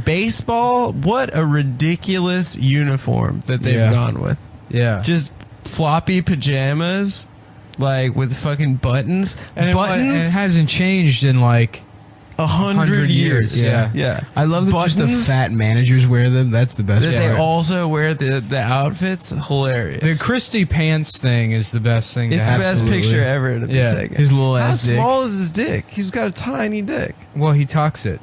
Baseball, what a ridiculous uniform that they've gone with. Yeah. Just floppy pajamas, like with fucking buttons. And it hasn't changed in like 100 years. Yeah. I love that just the fat managers wear them. That's the best part. They also wear the outfits. Hilarious. The Christie pants thing is the best thing. It's the best picture ever to be taken. His little ass dick. How small is his dick? He's got a tiny dick. Well, he tucks it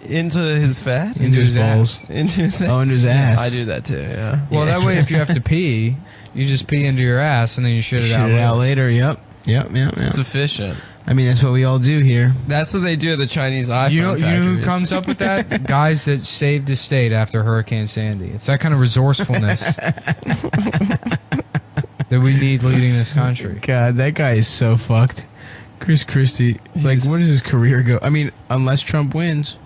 into his fat, into his balls, into his into his ass. I do that too. Yeah. Well, that way, if you have to pee, you just pee into your ass and then you shit it out later. Yep. It's efficient. I mean, that's what we all do here. That's what they do at the Chinese iPhone You know who factories. comes up with that? Guys that saved the state after Hurricane Sandy. It's that kind of resourcefulness that we need leading this country. God, that guy is so fucked. Chris Christie. Like, where does his career go? I mean, unless Trump wins,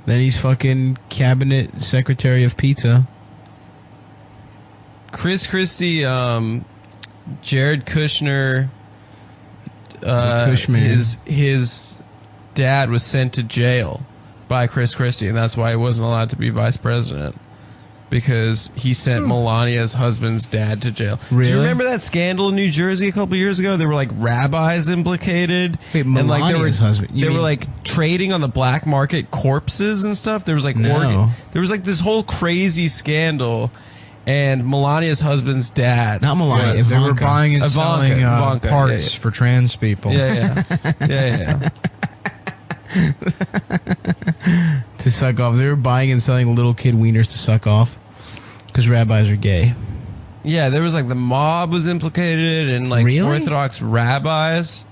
then he's fucking cabinet secretary of pizza. Chris Christie, Jared Kushner... his dad was sent to jail by Chris Christie, and that's why he wasn't allowed to be vice president, because he sent Melania's husband's dad to jail. Really? Do you remember that scandal in New Jersey a couple years ago? There were like rabbis implicated. Wait, and like Melania's husband? They were like trading on the black market corpses and stuff. There was like there was like this whole crazy scandal. And Melania's husband's dad. Not Melania. Yes, they were buying and selling parts for trans people. Yeah. To suck off. They were buying and selling little kid wieners to suck off because rabbis are gay. Yeah, there was like the mob was implicated and like Orthodox rabbis.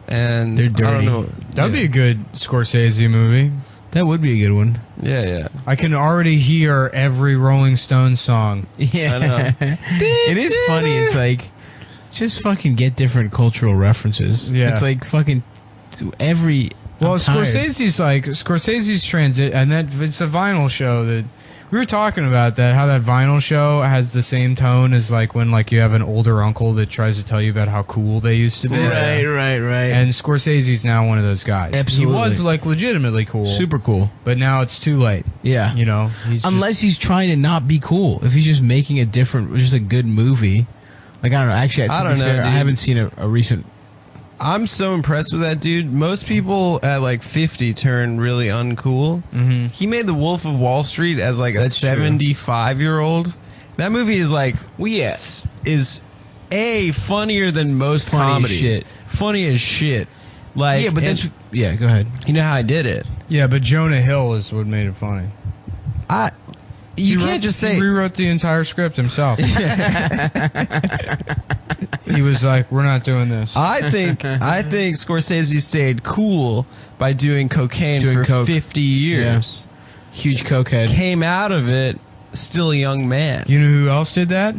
And they're dirty. I don't know. That'd be a good Scorsese movie. That would be a good one. Yeah. I can already hear every Rolling Stones song. Yeah. I know. It is funny. It's like, just fucking get different cultural references. Yeah. It's like fucking every... Well, Scorsese's transit, and that it's a vinyl show that... We were talking about that, how that vinyl show has the same tone as like when like you have an older uncle that tries to tell you about how cool they used to be. Right. And Scorsese's now one of those guys. Absolutely. He was like legitimately cool. Super cool. But now it's too late. Yeah. You know? Unless he's trying to not be cool. If he's just making just a good movie. Like, I don't know. Actually, I don't know, fair, I dude. haven't seen a recent... I'm so impressed with that dude. Most people at like 50 turn really uncool. Mm-hmm. He made The Wolf of Wall Street as like a 75-year-old. That movie is like, is funnier than most comedies. Shit. Funny as shit. Like, yeah, but that's... Yeah, go ahead. You know how I did it? Yeah, but Jonah Hill is what made it funny. You can't just say... He rewrote the entire script himself. He was like, we're not doing this. I think Scorsese stayed cool by doing cocaine for 50 years. Yeah. Huge cokehead. Came out of it still a young man. You know who else did that?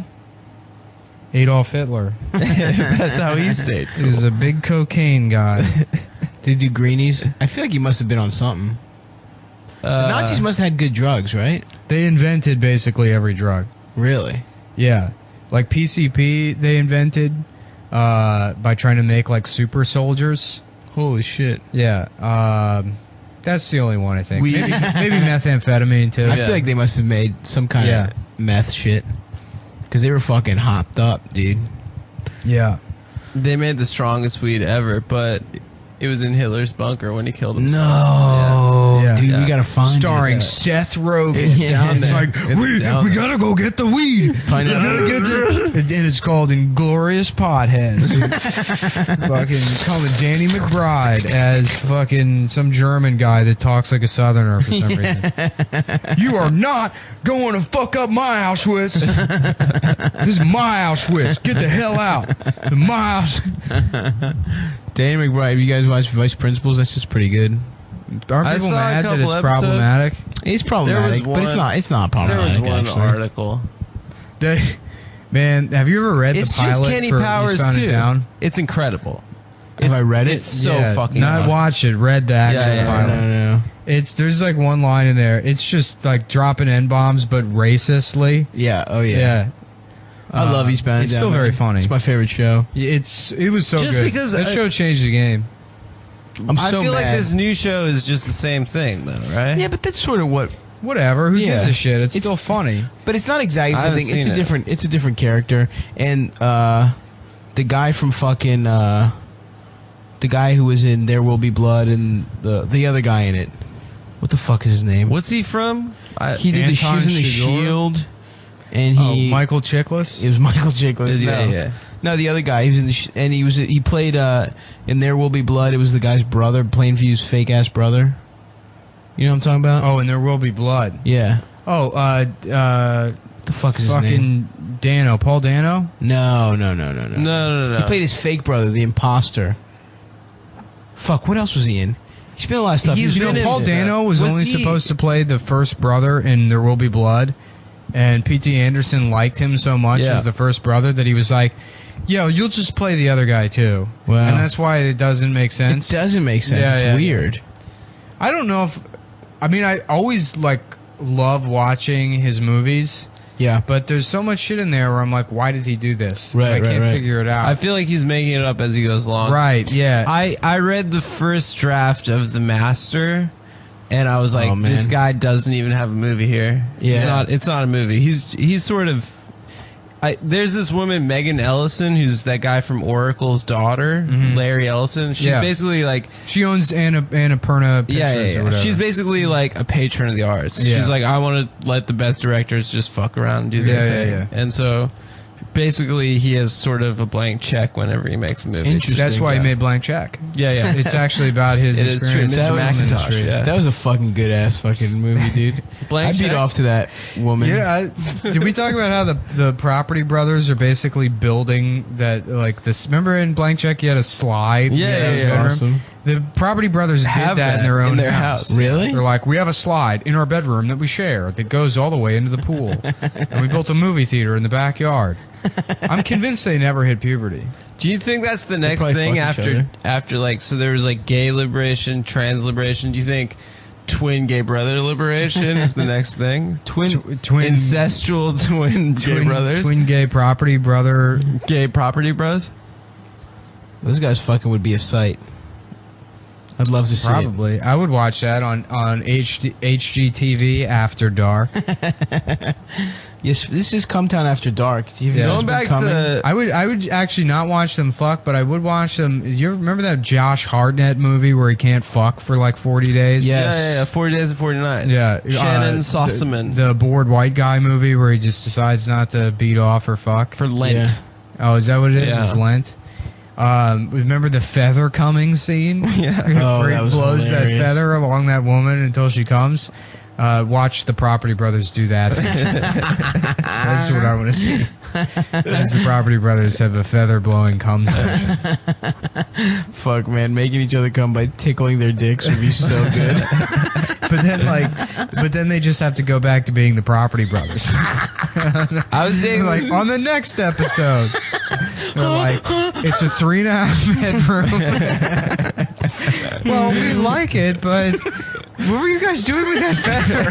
Adolf Hitler. That's how he stayed cool. He was a big cocaine guy. Did he do greenies? I feel like he must have been on something. The Nazis must have had good drugs, right? They invented basically every drug. Really? Yeah. Like PCP, they invented by trying to make like super soldiers. Holy shit. Yeah. That's the only one, I think. Maybe methamphetamine, too. I feel like they must have made some kind of meth shit. Because they were fucking hopped up, dude. Yeah. They made the strongest weed ever, but it was in Hitler's bunker when he killed himself. No. Yeah. Dude, we gotta find Starring it. Seth Rogen. It's down It's there. like, It's we gotta go get the weed. Find We out. gotta get the... And it's called Inglorious Potheads. Fucking coming Danny McBride as fucking some German guy that talks like a Southerner for some reason. You are not going to fuck up my Auschwitz. This is my Auschwitz. Get the hell out. My Auschwitz. Danny McBride, have you guys watched Vice Principals? That's just pretty good. Aren't I people saw a mad that couple it's episodes. problematic? It's problematic, but it's not There was problematic. one actually. article. Man, have you ever read It's the pilot just Kenny for Powers Eastbound and too. Down? It's incredible. Have I read it? It's so fucking not hot. watch it, read the actual pilot. No. There's like one line in there. It's just like dropping N-bombs, but racistly. Yeah. Oh yeah. I love Eastbound and It's Down. still very man. funny. It's my favorite show. It was so Just good. because that show changed the game. I'm I so feel like mad. this new show is just the same thing, though, right? Yeah, but that's sort of what. Whatever. Who Yeah. gives a shit? It's It's- still funny. But it's not exactly I the same haven't thing. It's seen a it. different. It's a different character, and the guy from fucking the guy who was in There Will Be Blood, and the other guy in it. What the fuck is his name? What's he from? He did the Anton Shoes in the Chigurh? Shield, and Oh, he Michael Chiklis. It was Michael Chiklis. Yeah, no. yeah. No, the other guy. He was in the and he played in There Will Be Blood. It was the guy's brother, Plainview's fake ass brother. You know what I'm talking about? Oh, and There Will Be Blood. Yeah. Oh, What the fuck is his name? fucking Dano, Paul Dano. No. No. He played his fake brother, the imposter. Fuck, what else was he in? He's been in a lot of stuff. He's He was been in Paul stuff. Dano was only he- supposed to play the first brother in There Will Be Blood, and P.T. Anderson liked him so much Yeah. as the first brother that he was like, "Yo, you'll just play the other guy too." Wow. And that's why it doesn't make It sense. doesn't make sense. Yeah, It's yeah, weird. I don't know if, I mean, I always love watching his movies, Yeah. but there's so much shit in there where I'm like, why did he do this? Right, I right, can't right. figure it out. I feel like he's making it up as he goes along. right, yeah. I read the first draft of The Master, and I was like, Oh, man. this guy doesn't even have a movie here. Yeah. It's not a movie. He's sort of. There's this woman, Megan Ellison, who's that guy from Oracle's daughter, Larry Ellison. She's Yeah. basically like, She owns Annapurna Pictures yeah. or whatever. She's basically like a patron of the arts. Yeah. She's like, I want to let the best directors just fuck around and do their Yeah, thing. yeah. And so, basically, he has sort of a blank check whenever he makes a movie. Interesting. That's why Yeah. he made Blank Check. Yeah, yeah. It's actually about his It is true. experience Mr. in the film Macintosh, industry. yeah. That was a fucking good ass fucking movie, dude. Blank I beat Check? off to that woman. Yeah, did we talk about how the Property Brothers are basically building that this? Remember in Blank Check, you had a slide. Yeah, in yeah, the yeah. bedroom? Awesome. The Property Brothers Have did that in that their own in their house. Really? They're like, we have a slide in our bedroom that we share that goes all the way into the pool, and we built a movie theater in the backyard. I'm convinced they never hit puberty. Do you think that's the next probably thing fuck each after so there was like gay liberation, trans liberation? Do you think twin gay brother liberation is the next thing? Twin Incestual twin gay brothers? twin gay property brother. Gay property bros? Those guys fucking would be a sight. I'd love to see it. Probably, I would watch that on HGTV after dark. Yes, this is Come Town After Dark. Do you Yeah. know Going back to I would actually not watch them fuck, but I would watch them. You remember that Josh Hartnett movie where he can't fuck for like 40 days? Yeah. yeah, 40 Days and 40 Nights. Yeah, Shannon the- Sossaman the bored white guy movie where he just decides not to beat off or fuck. for Lent. Yeah. Oh, is that what it is? Yeah. It's Lent. Remember the feather coming scene? Yeah. Oh, where that he was blows hilarious. that feather along that woman until she comes. Watch the Property Brothers do that. That's what I want to see. As the Property Brothers have a feather blowing cum session. Fuck, man, making each other come by tickling their dicks would be so good. But then they just have to go back to being the Property Brothers. I was saying Like on the next episode, they're like, it's a 3.5 bedroom. Well, we like it, but what were you guys doing with that feather?